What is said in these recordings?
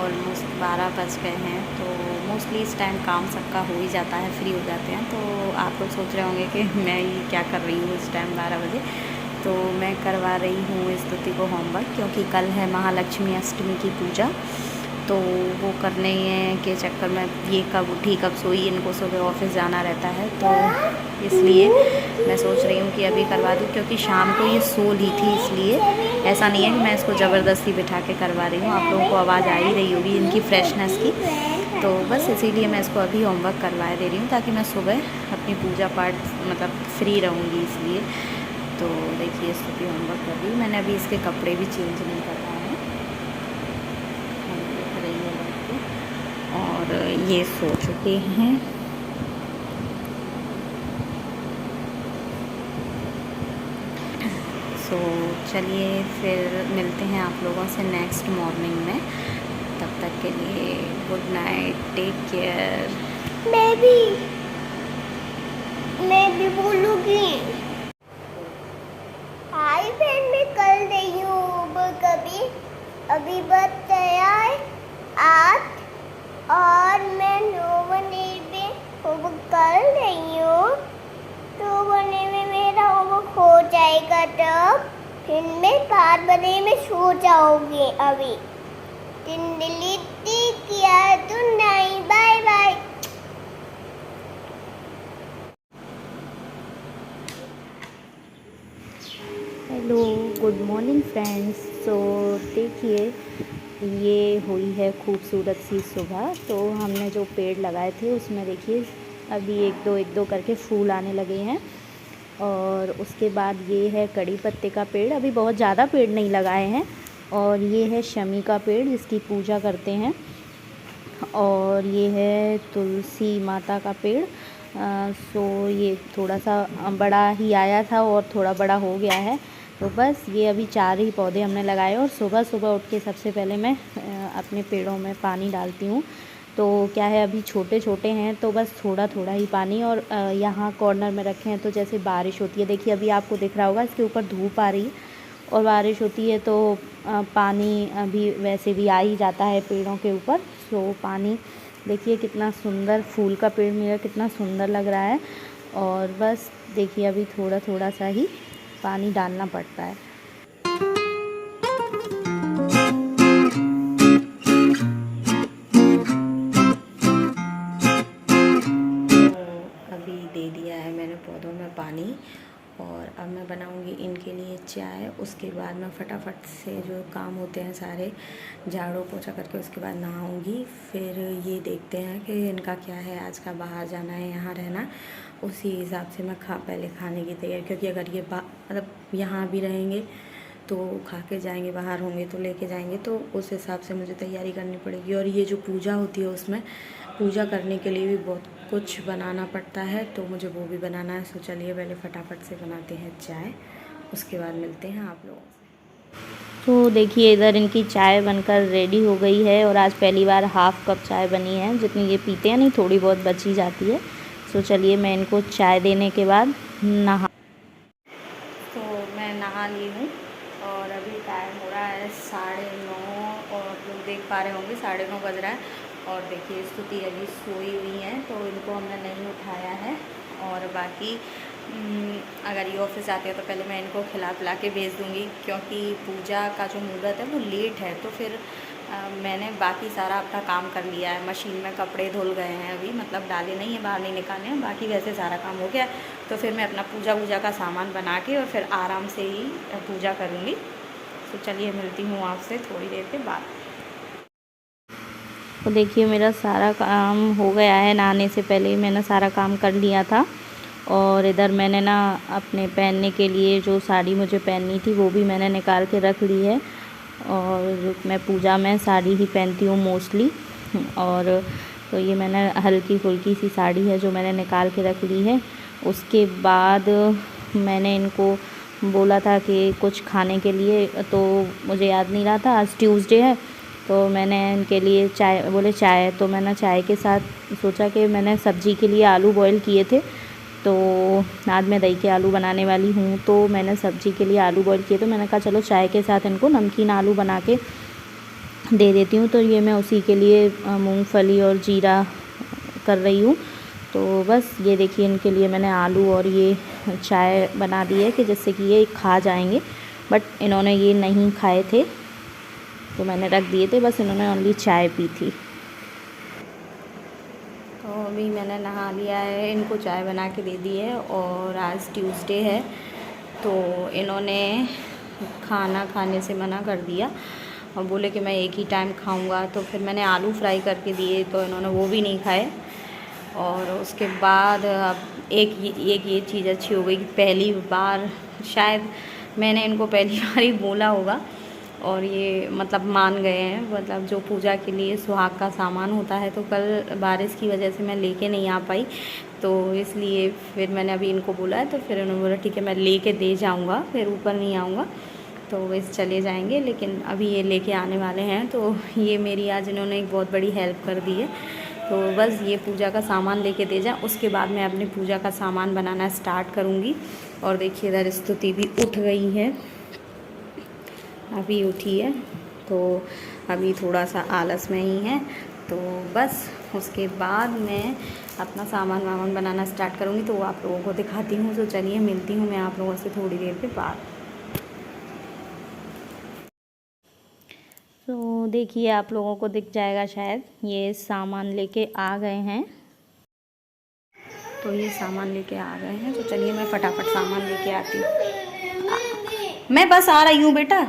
Almost 12 बज गए हैं। तो मोस्टली इस टाइम काम सबका हो ही जाता है, फ्री हो जाते हैं। तो आप लोग सोच रहे होंगे कि मैं ये क्या कर रही हूँ इस टाइम 12 बजे। तो मैं करवा रही हूँ स्तुति को होमवर्क, क्योंकि कल है महालक्ष्मी अष्टमी की पूजा। तो वो करने के चक्कर में ये कब उठी कब सोई, इनको सुबह ऑफिस जाना रहता है, तो इसलिए मैं सोच रही हूँ कि अभी करवा दूँ। क्योंकि शाम को ये सो ली थी, इसलिए ऐसा नहीं है कि मैं इसको ज़बरदस्ती बिठा के करवा रही हूँ। आप लोगों को आवाज़ आ ही रही होगी इनकी फ्रेशनेस की। तो बस इसीलिए मैं इसको अभी होमवर्क करवा दे रही हूँ, ताकि मैं सुबह अपनी पूजा पाठ मतलब फ्री रहूँगी इसलिए। तो देखिए स्तुति होमवर्क कर रही हूँ। मैंने अभी इसके कपड़े भी चेंज नहीं करवाए हैं, देख रही है लड़की। और ये सो चुके हैं। तो चलिए फिर मिलते हैं आप लोगों से नेक्स्ट मॉर्निंग में। तब तक के लिए गुड नाइट, टेक केयर। मैं भी बोलूँगी। हाय फ्रेंड, मैं कर रही हूँ कभी अभी बताया है 8 और मैं 9 बजे में होमवर्क कर रही हूँ। 2 बजे में मेरा होमवर्क हो जाएगा, तब फिर मैं 5 बजे में सो जाऊंगी। अभी डिलीट किया तो नहीं। Bye bye. Hello, good morning friends. तो देखिए ये हुई है खूबसूरत सी सुबह। तो हमने जो पेड़ लगाए थे उसमें देखिए अभी एक दो करके फूल आने लगे हैं। और उसके बाद ये है कड़ी पत्ते का पेड़, अभी बहुत ज़्यादा पेड़ नहीं लगाए हैं। और ये है शमी का पेड़ जिसकी पूजा करते हैं। और ये है तुलसी माता का पेड़। सो ये थोड़ा सा बड़ा ही आया था और थोड़ा बड़ा हो गया है। तो बस ये अभी 4 ही पौधे हमने लगाए। और सुबह सुबह उठ के सबसे पहले मैं अपने पेड़ों में पानी डालती हूँ। तो क्या है अभी छोटे छोटे हैं, तो बस थोड़ा थोड़ा ही पानी। और यहाँ कॉर्नर में रखे हैं तो जैसे बारिश होती है, देखिए अभी आपको दिख रहा होगा इसके ऊपर धूप आ रही है और बारिश होती है तो पानी अभी वैसे भी आ ही जाता है पेड़ों के ऊपर। सो पानी देखिए कितना सुंदर, फूल का पेड़ मेरा कितना सुंदर लग रहा है। और बस देखिए अभी थोड़ा थोड़ा सा ही पानी डालना पड़ता है। तो अभी दे दिया है मैंने पौधों में पानी। और अब मैं बनाऊंगी इनके लिए चाय। उसके बाद मैं फटाफट से जो काम होते हैं सारे झाड़ू पोछा करके उसके बाद नहाऊंगी। फिर ये देखते हैं कि इनका क्या है, आज का बाहर जाना है यहाँ रहना, उसी हिसाब से मैं पहले खाने की तैयारी। क्योंकि अगर ये मतलब यहाँ भी रहेंगे तो खा के जाएंगे, बाहर होंगे तो लेके जाएंगे, तो उस हिसाब से मुझे तैयारी करनी पड़ेगी। और ये जो पूजा होती है उसमें पूजा करने के लिए भी बहुत कुछ बनाना पड़ता है, तो मुझे वो भी बनाना है। सो चलिए पहले फटाफट से बनाते हैं चाय, उसके बाद मिलते हैं आप लोगों से। तो देखिए इधर इनकी चाय बनकर रेडी हो गई है। और आज पहली बार हाफ़ कप चाय बनी है, जितनी ये पीते हैं नहीं थोड़ी बहुत बची जाती है। सो चलिए मैं इनको चाय देने के बाद तो मैं नहा ली हूँ। और अभी टाइम हो रहा है 9:30 और लोग देख पा रहे होंगे 9:30 बज रहा है। और देखिए स्तुति अभी सोई हुई हैं तो इनको हमने नहीं उठाया है। और बाकी अगर ये ऑफिस आते हैं तो पहले मैं इनको खिला पिला के भेज दूँगी, क्योंकि पूजा का जो मुहूर्त है वो लेट है। तो फिर मैंने बाकी सारा अपना काम कर लिया है। मशीन में कपड़े धुल गए हैं, अभी मतलब डाले नहीं है, बाहर नहीं निकाले हैं, बाकी वैसे सारा काम हो गया। तो फिर मैं अपना पूजा का सामान बना के और फिर आराम से ही पूजा करूँगी। तो चलिए मिलती हूँ आपसे थोड़ी देर के बाद। तो देखिए मेरा सारा काम हो गया है, नहाने से पहले ही मैंने सारा काम कर लिया था। और इधर मैंने ना अपने पहनने के लिए जो साड़ी मुझे पहननी थी वो भी मैंने निकाल के रख ली है। और मैं पूजा में साड़ी ही पहनती हूँ मोस्टली। और तो ये मैंने हल्की फुल्की सी साड़ी है जो मैंने निकाल के रख ली है। उसके बाद मैंने इनको बोला था कि कुछ खाने के लिए, तो मुझे याद नहीं रहा था आज ट्यूसडे है। तो मैंने इनके लिए चाय बोले चाय, तो मैंने चाय के साथ सोचा कि मैंने सब्ज़ी के लिए आलू बॉईल किए थे। तो आज मैं दही के आलू बनाने वाली हूँ, तो मैंने सब्ज़ी के लिए आलू बॉईल किए, तो मैंने कहा चलो चाय के साथ इनको नमकीन आलू बना के दे देती हूँ। तो ये मैं उसी के लिए मूंगफली और जीरा कर रही हूँ। तो बस ये देखिए, इनके लिए मैंने आलू और ये चाय बना दी है कि जिससे कि ये खा जाएंगे, बट इन्होंने ये नहीं खाए थे तो मैंने रख दिए थे, बस इन्होंने ओनली चाय पी थी। तो अभी मैंने नहा लिया है, इनको चाय बना के दे दी है और आज ट्यूसडे है तो इन्होंने खाना खाने से मना कर दिया और बोले कि मैं एक ही टाइम खाऊंगा। तो फिर मैंने आलू फ्राई करके दिए तो इन्होंने वो भी नहीं खाए। और उसके बाद अब एक ये चीज़ अच्छी हो गई कि पहली बार शायद मैंने इनको पहली बार ही बोला होगा और ये मतलब मान गए हैं। मतलब जो पूजा के लिए सुहाग का सामान होता है, तो कल बारिश की वजह से मैं लेके नहीं आ पाई, तो इसलिए फिर मैंने अभी इनको बोला है। तो फिर उन्होंने बोला ठीक है मैं लेके दे जाऊंगा, फिर ऊपर नहीं आऊँगा, तो बस चले जाएंगे। लेकिन अभी ये लेके आने वाले हैं, तो ये मेरी आज इन्होंने एक बहुत बड़ी हेल्प कर दी है। तो बस ये पूजा का सामान लेके दे जाएं, उसके बाद मैं अपनी पूजा का सामान बनाना स्टार्ट करूँगी। और देखिए इधर स्तुति भी उठ गई है, अभी उठी है, तो अभी थोड़ा सा आलस में ही है। तो बस उसके बाद मैं अपना सामान वामान बनाना स्टार्ट करूँगी, तो वो आप लोगों को दिखाती हूँ। तो चलिए मिलती हूँ मैं आप लोगों से थोड़ी देर के बाद। तो देखिए आप लोगों को दिख जाएगा शायद, ये सामान लेके आ गए हैं। तो ये सामान लेके आ गए हैं, तो चलिए मैं फटाफट सामान लेके आती हूँ। मैं बस आ रही हूँ बेटा।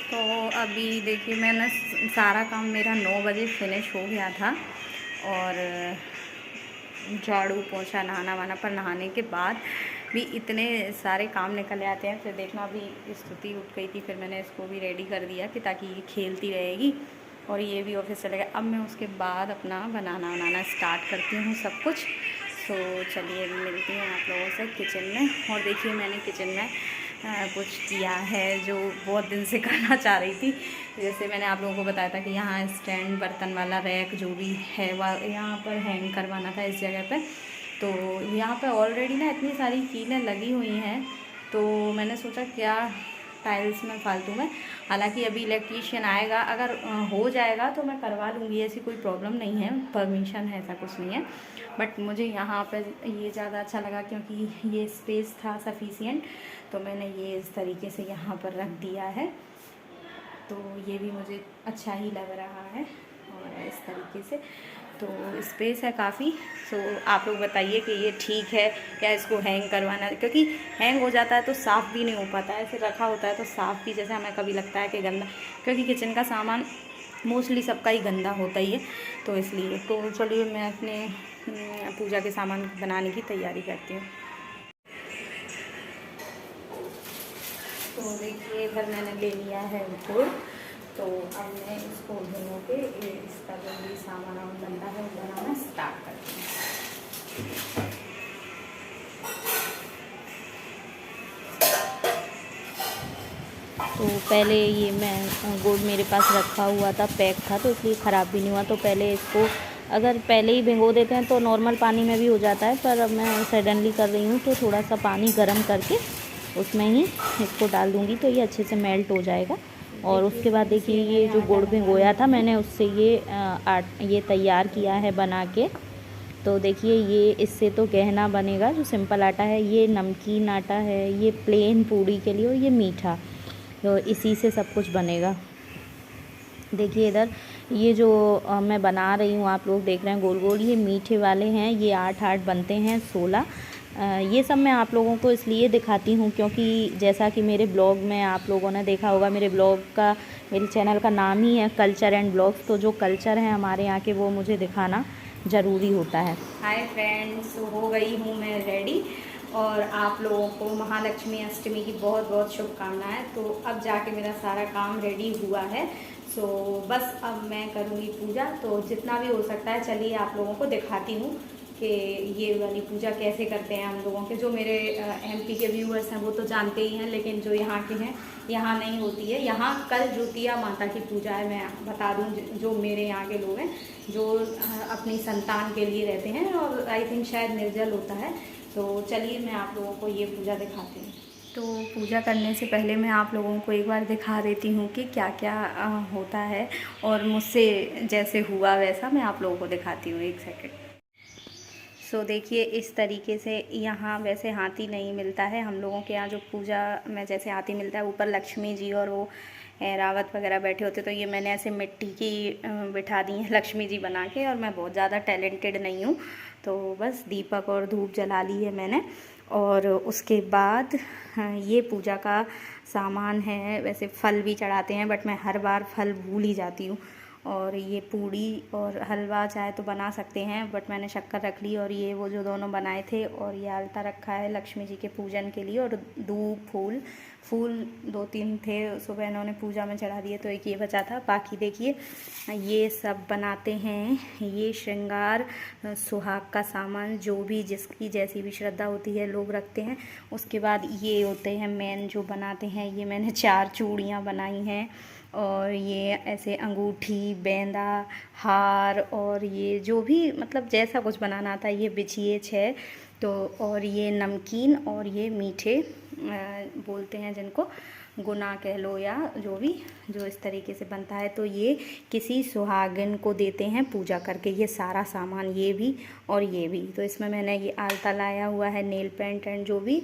तो अभी देखिए मैंने सारा काम मेरा 9 बजे फिनिश हो गया था और झाड़ू पोछा नहाना वाना, पर नहाने के बाद भी इतने सारे काम निकल आते हैं। फिर देखना अभी स्तुति उठ गई थी, फिर मैंने इसको भी रेडी कर दिया कि ताकि ये खेलती रहेगी और ये भी ऑफिस चलेगा। अब मैं उसके बाद अपना बनाना स्टार्ट करती हूँ सब कुछ। तो चलिए अभी मिलती हूँ आप लोगों से किचन में। और देखिए मैंने किचन में कुछ किया है जो बहुत दिन से करना चाह रही थी। जैसे मैंने आप लोगों को बताया था कि यहाँ स्टैंड बर्तन वाला रैक जो भी है वह यहाँ पर हैंग करवाना था इस जगह पे। तो यहाँ पे ऑलरेडी ना इतनी सारी कीलें लगी हुई हैं, तो मैंने सोचा क्या टाइल्स में फालतू में, हालांकि अभी इलेक्ट्रीशियन आएगा, अगर हो जाएगा तो मैं करवा लूँगी, ऐसी कोई प्रॉब्लम नहीं है, परमिशन है, ऐसा कुछ नहीं है। बट मुझे यहाँ पर ये ज़्यादा अच्छा लगा क्योंकि ये स्पेस था सफिशिएंट, तो मैंने ये इस तरीके से यहाँ पर रख दिया है। तो ये भी मुझे अच्छा ही लग रहा है और इस तरीके से तो स्पेस है काफ़ी। तो आप लोग बताइए कि ये ठीक है या इसको हैंग करवाना, क्योंकि हैंग हो जाता है तो साफ़ भी नहीं हो पाता है, ऐसे रखा होता है तो साफ़ भी जैसे हमें कभी लगता है कि गंदा, क्योंकि किचन का सामान मोस्टली सबका ही गंदा होता ही है, तो इसलिए। तो चलिए मैं अपने पूजा के सामान बनाने की तैयारी करती हूँ। तो देखिए इधर मैंने ले लिया है गुड़, तो अब मैं इसको धो के इसका जो भी सामान बनता है वो बनाना स्टार्ट करती हूँ। तो पहले ये मैं गुड़ मेरे पास रखा हुआ था, पैक था, तो इसलिए ख़राब भी नहीं हुआ। तो पहले इसको अगर पहले ही भिगो देते हैं तो नॉर्मल पानी में भी हो जाता है, पर अब मैं सडनली कर रही हूँ तो थोड़ा सा पानी गर्म करके उसमें ही इसको डाल दूँगी, तो ये अच्छे से मेल्ट हो जाएगा। और उसके बाद देखिए ये जो गुड़ भिगोया था मैंने, उससे ये तैयार किया है बना के। तो देखिए ये इससे तो गहना बनेगा, जो सिंपल आटा है, ये नमकीन आटा है, ये प्लेन पूड़ी के लिए, और ये मीठा, तो इसी से सब कुछ बनेगा। देखिए इधर ये जो मैं बना रही हूँ, आप लोग देख रहे हैं गोल गोल, ये मीठे वाले हैं, ये 8 बनते हैं 16। ये सब मैं आप लोगों को इसलिए दिखाती हूँ क्योंकि जैसा कि मेरे ब्लॉग में आप लोगों ने देखा होगा, मेरे ब्लॉग का, मेरे चैनल का नाम ही है कल्चर एंड ब्लॉग्स, तो जो कल्चर है हमारे यहाँ के वो मुझे दिखाना ज़रूरी होता है। हाय फ्रेंड्स, हो गई हूँ मैं रेडी और आप लोगों को महालक्ष्मी अष्टमी की बहुत बहुत शुभकामनाएं। तो अब जाके मेरा सारा काम रेडी हुआ है, सो बस अब मैं करूँगी पूजा। तो जितना भी हो सकता है चलिए आप लोगों को दिखाती हूँ कि ये वाली पूजा कैसे करते हैं हम लोगों के। जो मेरे एमपी के व्यूअर्स हैं वो तो जानते ही हैं, लेकिन जो यहाँ के हैं, यहाँ नहीं होती है। यहाँ कल ज्योतिया माता की पूजा है, मैं बता दूँ, जो मेरे यहाँ के लोग हैं जो अपनी संतान के लिए रहते हैं, और आई थिंक शायद निर्जल होता है। तो चलिए मैं आप लोगों को ये पूजा दिखाती हूँ। तो पूजा करने से पहले मैं आप लोगों को एक बार दिखा देती हूँ कि क्या क्या होता है, और मुझसे जैसे हुआ वैसा मैं आप लोगों को दिखाती हूँ। एक सेकंड। सो देखिए, इस तरीके से यहाँ वैसे हाथी नहीं मिलता है हम लोगों के यहाँ। जो पूजा में जैसे हाथी मिलता है, ऊपर लक्ष्मी जी और वो रावत वगैरह बैठे होते, तो ये मैंने ऐसे मिट्टी की बिठा दी है लक्ष्मी जी बना के। और मैं बहुत ज़्यादा टैलेंटेड नहीं हूँ, तो बस दीपक और धूप जला ली है मैंने। और उसके बाद ये पूजा का सामान है। वैसे फल भी चढ़ाते हैं, बट मैं हर बार फल भूल ही जाती हूँ। और ये पूड़ी और हलवा चाहे तो बना सकते हैं, बट मैंने शक्कर रख ली। और ये वो जो दोनों बनाए थे, और ये आलता रखा है लक्ष्मी जी के पूजन के लिए। और धूप फूल 2-3 थे, सुबह इन्होंने पूजा में चढ़ा दिए, तो एक ये बचा था। बाकी देखिए, ये सब बनाते हैं। ये श्रृंगार सुहाग का सामान, जो भी जिसकी जैसी भी श्रद्धा होती है लोग रखते हैं। उसके बाद ये होते हैं मेन जो बनाते हैं। ये मैंने 4 चूड़ियाँ बनाई हैं, और ये ऐसे अंगूठी, बेंदा, हार, और ये जो भी मतलब जैसा कुछ बनाना आता है, ये बिछिए 6। तो और ये नमकीन, और ये मीठे बोलते हैं जिनको, गुना कह लो या जो भी, जो इस तरीके से बनता है। तो ये किसी सुहागिन को देते हैं पूजा करके, ये सारा सामान, ये भी और ये भी। तो इसमें मैंने ये आलता लाया हुआ है, नेल पेंट एंड जो भी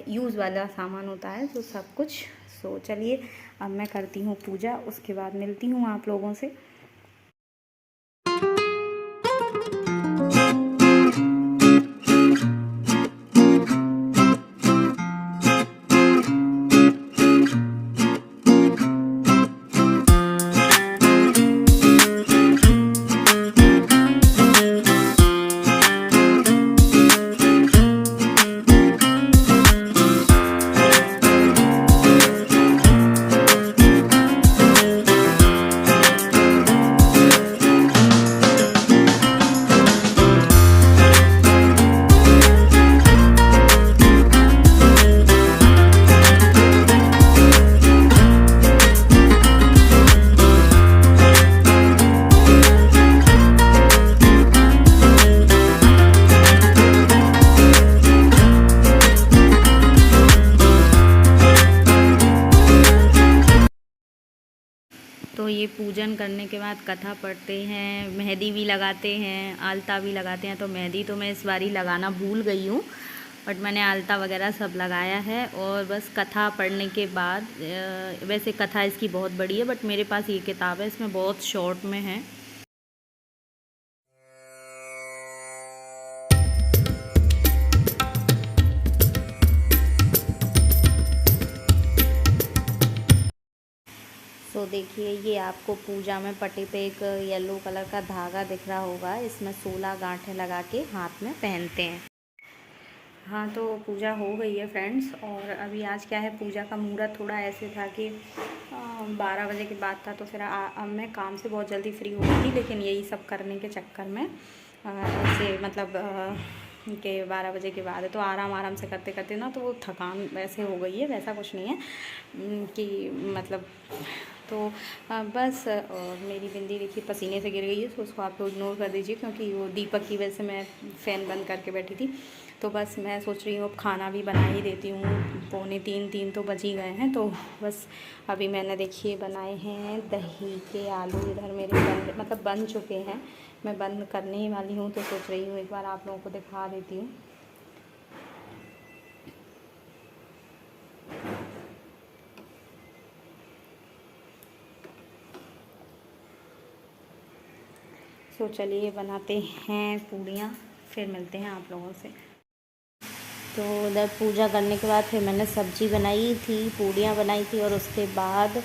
यूज़ वाला सामान होता है, तो सब कुछ। सो चलिए, अब मैं करती हूँ पूजा, उसके बाद मिलती हूँ आप लोगों से। तो ये पूजन करने के बाद कथा पढ़ते हैं, मेहंदी भी लगाते हैं, आलता भी लगाते हैं। तो मेहंदी तो मैं इस बारी लगाना भूल गई हूँ, बट मैंने आलता वगैरह सब लगाया है। और बस कथा पढ़ने के बाद, वैसे कथा इसकी बहुत बड़ी है, बट मेरे पास ये किताब है, इसमें बहुत शॉर्ट में है। तो देखिए, ये आपको पूजा में पट्टी पे एक येलो कलर का धागा दिख रहा होगा, इसमें 16 गांठें लगा के हाथ में पहनते हैं। हाँ, तो पूजा हो गई है फ्रेंड्स। और अभी आज क्या है, पूजा का मुहूर्त थोड़ा ऐसे था कि 12 बजे के बाद था। तो फिर अब मैं काम से बहुत जल्दी फ्री हो गई थी, लेकिन यही सब करने के चक्कर में ऐसे मतलब कि 12 बजे के बाद है, तो आराम से करते करते ना, तो वो थकान वैसे हो गई है। वैसा कुछ नहीं है कि मतलब, तो बस। और मेरी बिंदी देखिए पसीने से गिर गई है, तो उसको आप लोग इग्नोर कर दीजिए, क्योंकि वो दीपक की वजह से मैं फ़ैन बंद करके बैठी थी। तो बस मैं सोच रही हूँ अब खाना भी बना ही देती हूँ, 2:45-3 तो बज ही गए हैं। तो बस अभी मैंने देखिए बनाए हैं दही के आलू, इधर मेरे बन चुके हैं। मैं बंद करने ही वाली हूँ, तो सोच रही हूँ एक बार आप लोगों को दिखा देती हूँ। तो चलिए बनाते हैं पूड़ियाँ, फिर मिलते हैं आप लोगों से। तो उधर पूजा करने के बाद फिर मैंने सब्ज़ी बनाई थी, पूड़ियाँ बनाई थी, और उसके बाद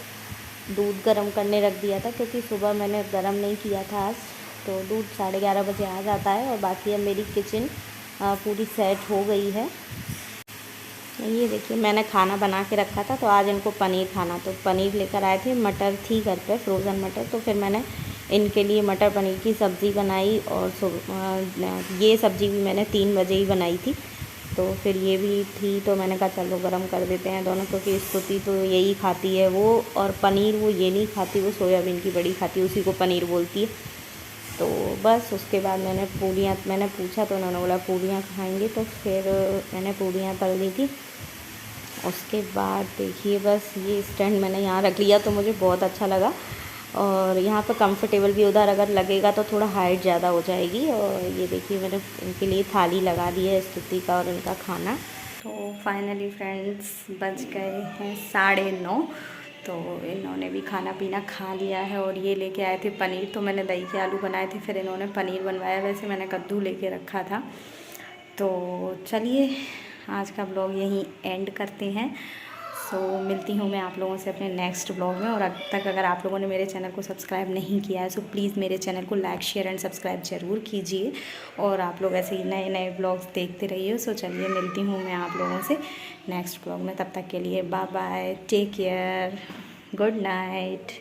दूध गर्म करने रख दिया था, क्योंकि सुबह मैंने गर्म नहीं किया था आज। तो दूध 11:30 बजे आ जाता है। और बाकी अब मेरी किचन पूरी सेट हो गई है। ये देखिए, मैंने खाना बना के रखा था, तो आज इनको पनीर खाना, तो पनीर लेकर आए थे, मटर थी घर पे, फ्रोज़न मटर। तो फिर मैंने इनके लिए मटर पनीर की सब्ज़ी बनाई। और ये सब्ज़ी भी मैंने 3 बजे ही बनाई थी, तो फिर ये भी थी, तो मैंने कहा चलो गरम कर देते हैं दोनों, क्योंकि स्तुति तो यही खाती है वो, और पनीर वो ये नहीं खाती, वो सोयाबीन की बड़ी खाती है, उसी को पनीर बोलती है। तो बस उसके बाद मैंने पूछा, तो उन्होंने बोला पूड़ियाँ खाएंगे, तो फिर मैंने पूड़ियाँ तल दी थी। उसके बाद देखिए बस ये स्टैंड मैंने यहाँ रख लिया तो मुझे बहुत अच्छा लगा। और यहाँ पर कंफर्टेबल भी, उधर अगर लगेगा तो थोड़ा हाइट ज़्यादा हो जाएगी। और ये देखिए मैंने इनके लिए थाली लगा दी है स्तुति का और इनका खाना। तो फाइनली फ्रेंड्स बज गए हैं 9:30। तो इन्होंने भी खाना पीना खा लिया है। और ये लेके आए थे पनीर, तो मैंने दही के आलू बनाए थे, फिर इन्होंने पनीर बनवाया। वैसे मैंने कद्दू लेके रखा था। तो चलिए आज का ब्लॉग यहीं एंड करते हैं। सो मिलती हूँ मैं आप लोगों से अपने नेक्स्ट ब्लॉग में। और अब तक अगर आप लोगों ने मेरे चैनल को सब्सक्राइब नहीं किया है, सो प्लीज़ मेरे चैनल को लाइक शेयर एंड सब्सक्राइब ज़रूर कीजिए। और आप लोग ऐसे ही नए नए ब्लॉग्स देखते रहिए। सो चलिए मिलती हूँ मैं आप लोगों से नेक्स्ट ब्लॉग में। तब तक के लिए bye bye, take care, good night.